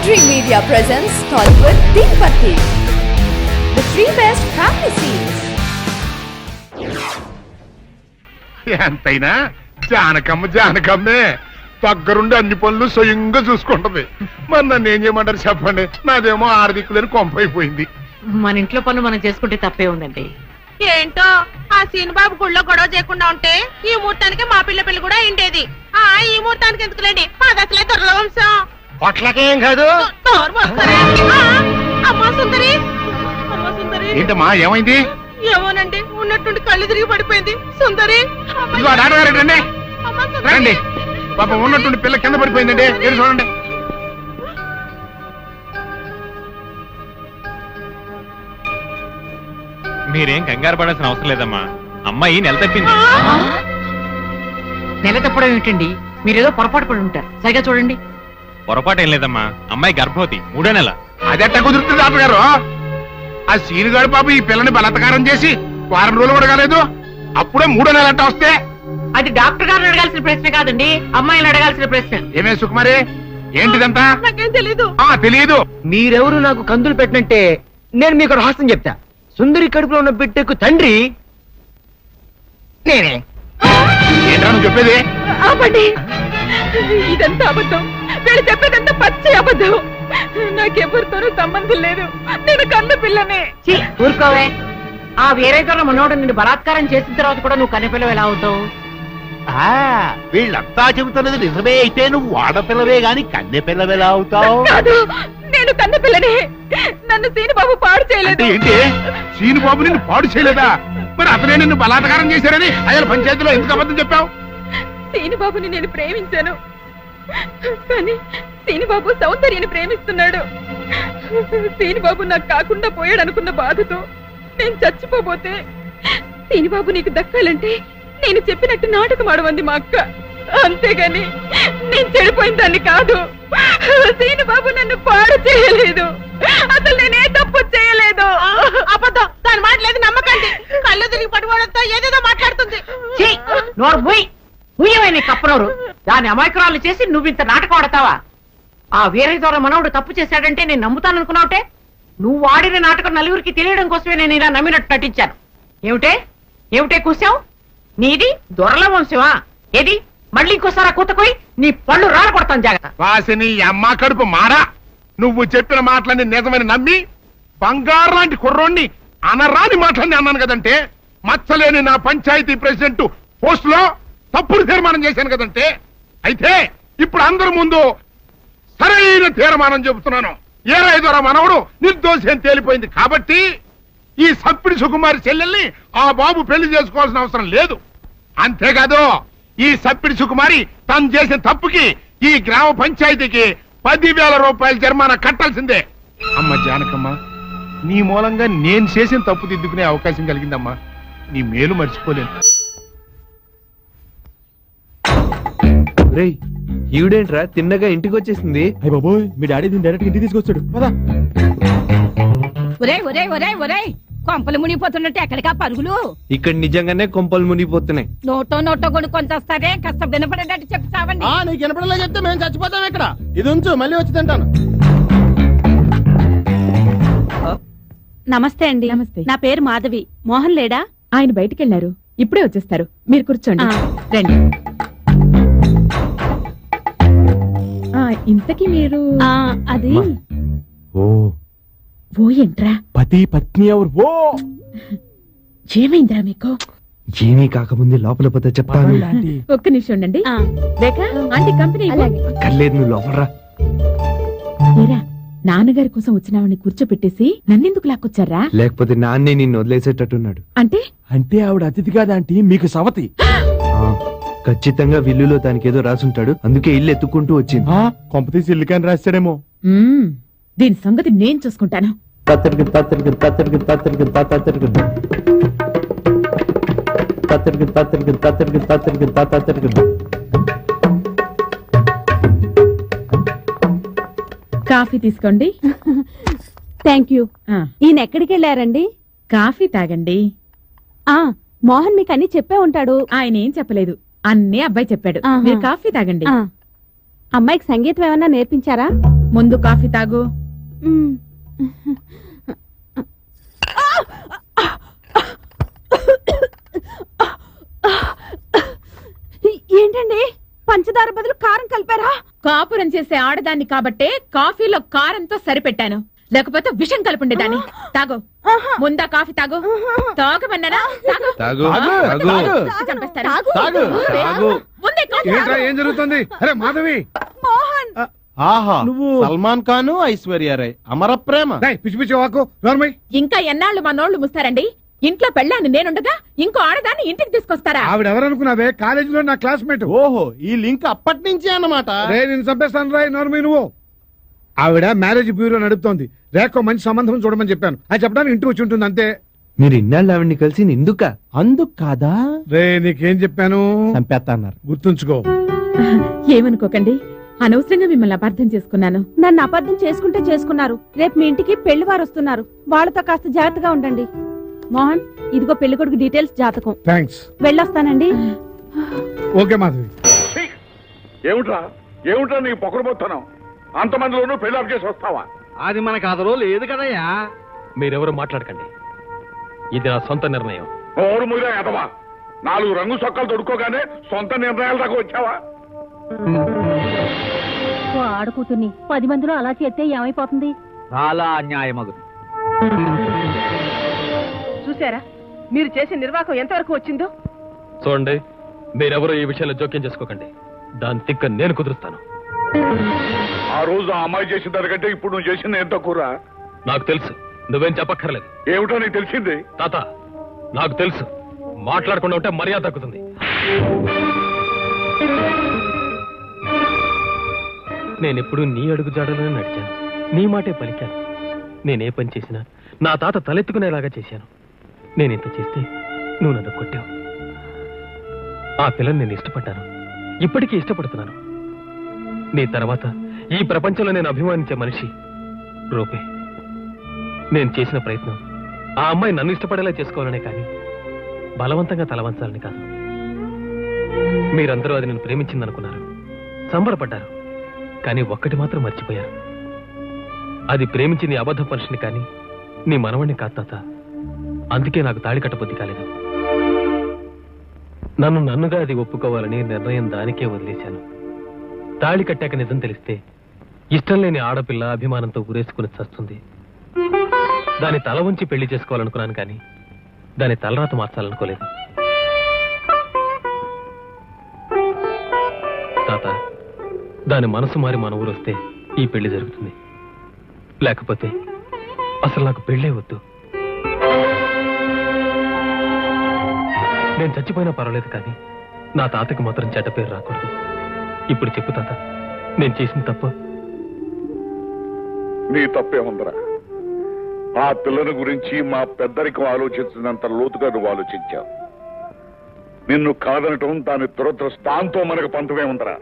Dream Media presents Tollywood Tirupati, the three best family scenes. ఎంతైనా జానకమ్మే దగ్గరుండి అన్ని పనులు స్వయంగా చూసుకుంటది. మరి నన్ను ఏం చేయమంటారు చెప్పండి? నాదేమో ఆర్థికులని కొంపైపోయింది. మన ఇంట్లో పనులు మనం చేసుకుంటే తప్పే ఉందండి. ఏంటో ఆ సీనుబాబు గుళ్ళో గొడవ చేయకుండా ఉంటే ఈ ముహూర్తానికి మా పిల్ల పెళ్లి కూడా అయిండేది. ఈ ముహూర్తానికి ఎందుకులేండి, మాది అసలే దుర్లవంశం. పొట్లకేం కాదు. అమ్మా సుందరి, అమ్మా సుందరి. ఏంటమ్మా ఏమైంది? ఏమోనండి, ఉన్నట్టుండి కళ్ళు తిరిగి పడిపోయింది. సుందరి రండి రండి, పాపం ఉన్నట్టుండి పిల్ల కింద పడిపోయిందండి. మీరు చూడండి. మీరేం కంగారు పడాల్సిన అవసరం లేదమ్మా, అమ్మాయి నెల తప్పింది. నెల తప్పడం ఏమిటండి, మీరేదో పొరపాటు పడి ఉంటారు. సరిగా చూడండి. పొరపాటు ఏం లేదమ్మా, అమ్మాయి గర్భవతి, 3వ నెల. అదెట్ట కుదురుతుంది డాక్టర్ గారు? ఆ సీనుగాడు పాప ఈ పిల్లని బలత్కారం చేసి వారం రోజులు కూడా కాలేదు, అప్పుడే 3వ నెల అట్ట వస్తే? అది డాక్టర్ గారిని అడగాల్సిన ప్రశ్న కాదండి, అమ్మాయిని అడగాల్సిన ప్రశ్న. ఏమే సుకుమారి, ఏంటిదంతా? నాకేం తెలీదు. తెలీదు. మీరెవరు నాకు కందులు పెట్టినట్టే నేను మీకు రహస్యం చెప్తా. సుందరి కడుపులో ఉన్న బిడ్డకు తండ్రి నేనే. ఏంటా నువ్వు చెప్పేది? ఆపండి, ఇదంతా అబద్ధం. వీళ్ళు చెప్పేదంతా పచ్చి అబద్ధం. నాకెవరితోనూ సంబంధం లేదు. నేను కన్న పిల్లనే. ఊరుకోవే. ఆ వేరేతో మనోడు నిన్ను బలాత్కారం చేసిన తర్వాత కూడా నువ్వు కన్నెపిల్లవు ఎలా అవుతావు? వీళ్ళంతా చెబుతున్నది నిజమే అయితే నువ్వు ఆడపిల్లవే గాని కన్నె పిల్లవెలా అవుతావు? కాదు, నేను కన్న పిల్లనే. నన్ను సీనుబాబు పాడు చేయలేదు. ఏంటి సీనుబాబు నిన్ను పాడు చేయలేదా? మరి అతనే నిన్ను బలాత్కారం చేశారని అయ్యాల పంచాయతీలో ఎందుకు అబద్ధం చెప్పావు? సీనుబాబుని నేను ప్రేమించాను, కానీ సీనుబాబు సౌందర్యని ప్రేమిస్తున్నాడు. సీనుబాబు నాకు కాకుండా పోయాడు అనుకున్న బాధతో నేను చచ్చిపోబోతే, సీనుబాబు నీకు దక్కాలంటే నేను చెప్పినట్టు నాటకం ఆడమంది మా అక్క. అంతేగాని నేను చెడిపోయిన దాన్ని కాదు. సీనుబాబు నన్ను పాడు చేయలేదు. అసలు నేనే తప్పు చేయలేదు. అబద్ధం, దాని మాటలేదు నమ్మకండి. కళ్ళు తిరిగి పడిపోవడంతో ఏదేదో మాట్లాడుతుంది. నోరు ముయ్ ముయ్యమని కప్పనోరు. దాని అమాయకురాలు చేసి నువ్వు ఇంత నాటకం ఆడతావా? ఆ వీరయ్య ద్వారా మనవుడు తప్పు చేశాడంటే నేను నమ్ముతాననుకున్నావుటే. నువ్వు ఆడిన నాటకం నలుగురికి తెలియడం కోసమే నేను ఇలా నమ్మినట్టు నటించాను. ఏమిటే కూసావు? నీది దొరల వంశమా? ఏది మళ్ళీ ఇంకోసారి కూతకోయి నీ పళ్ళు రాలకొడతాను, జాగ్రత్త. వాసిని అమ్మ కడుపు మారా. నువ్వు చెప్పిన మాటలన్నీ నిజమని నమ్మి బంగారు లాంటి కుర్రోణ్ణి అనరాని మాటలన్నీ అన్నాను కదంటే, మచ్చలేని నా పంచాయతీ ప్రెసిడెంట్ పోస్ట్ లో తప్పుడు తీర్మానం చేశాను కదంటే. అయితే ఇప్పుడు అందరి ముందు సరైన తీర్మానం చెబుతున్నాను. ఏ రైతురా మనవడు నిర్దోషి అని తేలిపోయింది కాబట్టి ఈ సప్పిడి సుకుమారి చెల్లెల్ని ఆ బాబు పెళ్లి చేసుకోవాల్సిన అవసరం లేదు. అంతేకాదు, ఈ సప్పిడి సుకుమారి తను చేసిన తప్పుకి ఈ గ్రామ పంచాయతీకి 10,000 రూపాయల జరిమానా కట్టాల్సిందే. అమ్మ జానకమ్మ, నీ మూలంగా నేను చేసిన తప్పు దిద్దుకునే అవకాశం కలిగిందమ్మా. నీ మేలు మర్చిపోలేను. రేయ్, ఈవిడేంట్రా తిన్నగా ఇంటికి వచ్చేసింది? అయ్య బాబోయ్, మీ డాడీ దీన్ని డైరెక్ట్ ఇంటికి తీసుకొచ్చాడు. పదా. ఒరే ఒరే ఒరే ఒరే, కొంపలు మునిగిపోతున్నట్టు ఎక్కడికా పరుగులు? ఇక్కడ నిజంగానే కొంపలు మునిగిపోతున్నాయి. నోటో కొనుక్కొని వస్తారే, కాస్త వినపడేటట్టు చెప్పి చావండి. నీకు వినపడలే చెప్తే మేము చచ్చిపోతాం. ఇక్కడ ఇది ఉంచు, మళ్ళీ వచ్చి తింటాను. నమస్తే అండి. నమస్తే. నా పేరు మాధవి. మోహన్ లేడా? ఆయన బయటికి వెళ్లారు, ఇప్పుడే వచ్చేస్తారు. మీరు కూర్చోండి. రండి. ఇంతకీ మీరు అది ఓ ఏంట్రా? పతి పత్ని ఎవరు? ఓ ఏమైందిరా మీకు? ఏమీ కాకముందే లోపల పోతే చెప్తాను. ఒక్క నిమిషం ఉండండి. ఆంటీ కంపెనీ కర్లేదు, నువ్వు లోపలరా. నాన్నగారి కోసం వచ్చినావని కూర్చోపెట్టేసి నన్నెందుకు లాక్కొచ్చారా? లేకపోతే నాన్నే నిన్ను వదిలేసేటట్టున్నాడు. అంటే ఆవిడ అతిథి కాదంటీ, మీకు సవతి. ఖచ్చితంగా విల్లులో దానికి ఏదో రాసుంటాడు, అందుకే ఇల్లు ఎత్తుకుంటూ వచ్చింది. కొంపతీసి ఇల్లు కానీ రాస్తాడేమో. దీని సంగతి నేను చూసుకుంటాను. కాఫీ తీసుకోండి. Thank you. ఈయన ఎక్కడికి వెళ్ళారండి? కాఫీ తాగండి. మోహన్ మీకు అన్ని చెప్పే ఉంటాడు. ఆయన ఏం చెప్పలేదు, అన్నీ అబ్బాయి చెప్పాడు. మీరు కాఫీ తాగండి. అమ్మాయికి సంగీతం ఏమన్నా నేర్పించారా? ముందు కాఫీ తాగు. ఏంటండి పంచదార బదులు కారం కలిపారా? కాపురం చేసే ఆడదాన్ని కాబట్టే కాఫీలో కారంతో సరిపెట్టాను, లేకపోతే విషం కలుపుండేదాన్ని. తాగు, ముందా కాఫీ తాగు. తాగమన్నానా? తాగు. తాగు, తాగు. తాగు. చంపేస్తాను. తాగు, తాగు. ముందే కాఫీ తాగు. ఏం జరుగుతుంది? అరే మాధవి, ఆహా నువ్వు సల్మాన్ ఖాన్ ఐశ్వర్య రాయ్ అమర ప్రేమ. పిచ్చి పిచ్చి వాకు నోర్మై. ఇంకా ఎన్నాళ్ళు మా నోళ్లు ముస్తారండి? ఇంట్లో పెళ్ళాన్ని నేనుండగా ఇంకో ఆడదాన్ని ఇంటికి తీసుకొస్తారా? ఆవిడెవరనుకున్నావే? కాలేజీలో నా క్లాస్మేట్. ఓహో, ఈ లింక్ అప్పటి నుంచే అన్నమాట. రే నేను చంపేస్తాను రాయ్ నోర్మై నువ్వు. ఆవిడ మ్యారేజ్ బ్యూరో నడుపుతోంది. రేఖో మంచి సంబంధం చూడమని చెప్పాను. అది చెప్పడానికి ఇంటికి వచ్చి ఉంటుంది అంతే. మీరు ఇన్నాళ్ళు ఆవిడ్ని కలిసి ఎందుక? అందుకు కాదా? రే నీకేం చెప్పాను? చంపేస్తా అన్నారు. గుర్తుంచుకో. ఏమనుకోకండి, అనవసరంగా మిమ్మల్ని అపార్థం చేసుకున్నాను. నన్ను అబద్ధం చేసుకుంటే చేసుకున్నారు. రేపు మీ ఇంటికి పెళ్లి వారు వస్తున్నారు. వాళ్ళతో కాస్త జాగ్రత్తగా ఉండండి. మోహన్, ఇదిగో పెళ్లి కొడుకు డీటెయిల్స్, జాతకం. థ్యాంక్స్. వెళ్ళొస్తానండి. ఓకే మాధవి. ఏమిట్రా ఏమిట్రా నీకు పొగరబోతున్నావు? అంతమందిలోనూ పెళ్లి ఆఫ్ చేసి వస్తావా? అది మనకు అదరో లేదు కదయ్యా. మీరెవరు మాట్లాడకండి, ఇది నా సొంత నిర్ణయం. ఓరు ముదా ఎదవా, 4 రంగు సొక్కలు తొడుక్కోగానే సొంత నిర్ణయాల దాకా వచ్చావా? ఆడుకూతుని 10 మందిలో అలా చేస్తే ఏమైపోతుంది? చాలా అన్యాయమగు. చూసారా మీరు చేసిన నిర్వాహకం ఎంతవరకు వచ్చిందో? చూడండి, మీరెవరు ఈ విషయంలో జోక్యం చేసుకోకండి. దాని తిక్క నేను కుదురుస్తాను. ఆ రోజు ఆ అమ్మాయి చేసిన దానికంటే ఇప్పుడు నువ్వు చేసింది ఎంత కూర? నాకు తెలుసు, నువ్వేం చెప్పక్కర్లేదు. ఏమిటో నీకు తెలిసింది? తాత, నాకు తెలుసు. మాట్లాడకుండా ఉంటే మర్యాద తగ్గుతుంది. నేనెప్పుడు నీ అడుగు జాడలోనే నడిచాను, నీ మాటే పలికాను. నేనే పని చేసినా నా తాత తలెత్తుకునేలాగా చేశాను. నేనింత చేస్తే నువ్వు నన్ను కొట్టావు. ఆ పిల్లని నేను ఇష్టపడ్డాను, ఇప్పటికీ ఇష్టపడుతున్నాను. నీ తర్వాత ఈ ప్రపంచంలో నేను అభిమానించే మనిషి రూపే. నేను చేసిన ప్రయత్నం ఆ అమ్మాయి నన్ను ఇష్టపడేలా చేసుకోవాలనే కానీ బలవంతంగా తలవంచాలని కాదు. మీరందరూ అది నేను ప్రేమించిందనుకున్నారు, సంబరపడ్డారు. కానీ ఒక్కటి మాత్రం మర్చిపోయారు. అది ప్రేమించి నీ అబద్ధ మనిషిని కానీ నీ మనవణ్ణి కాదు తాత. అందుకే నాకు తాళి కట్టబుద్ధి కాలేదు. నన్నుగా అది ఒప్పుకోవాలని నిర్ణయం దానికే వదిలేశాను. తాళి కట్టాక నిజం తెలిస్తే ఇష్టం లేని ఆడపిల్ల అభిమానంతో ఊరేసుకుని చస్తుంది. దాని తల ఉంచి పెళ్లి చేసుకోవాలనుకున్నాను కానీ దాని తలరాత మార్చాలనుకోలేదు. తాత, దాని మనసు మారి మన ఊరొస్తే ఈ పెళ్లి జరుగుతుంది. లేకపోతే అసలు నాకు పెళ్ళే వద్దు. నేను చచ్చిపోయినా పర్వాలేదు కానీ నా తాతకి మాత్రం చెడ్డ పేరు రాకూడదు. ఇప్పుడు చెప్పు తాత, నేను చేసిన తప్ప? నీ తప్పే ఉందరా. ఆ పిల్లని గురించి మా పెద్దరికం ఆలోచించినంత లోతుగా నువ్వు ఆలోచించావు. నిన్ను కాదనటం దాని దురదృష్టాంతో మనకు పంతమే ఉందరా.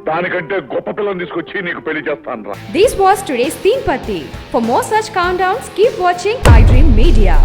దానికంటే గొప్ప పిల్లని తీసుకొచ్చి నీకు పెళ్లి చేస్తాను రా. This was today's Teen Patti. For more such countdowns, keep watching iDream Media.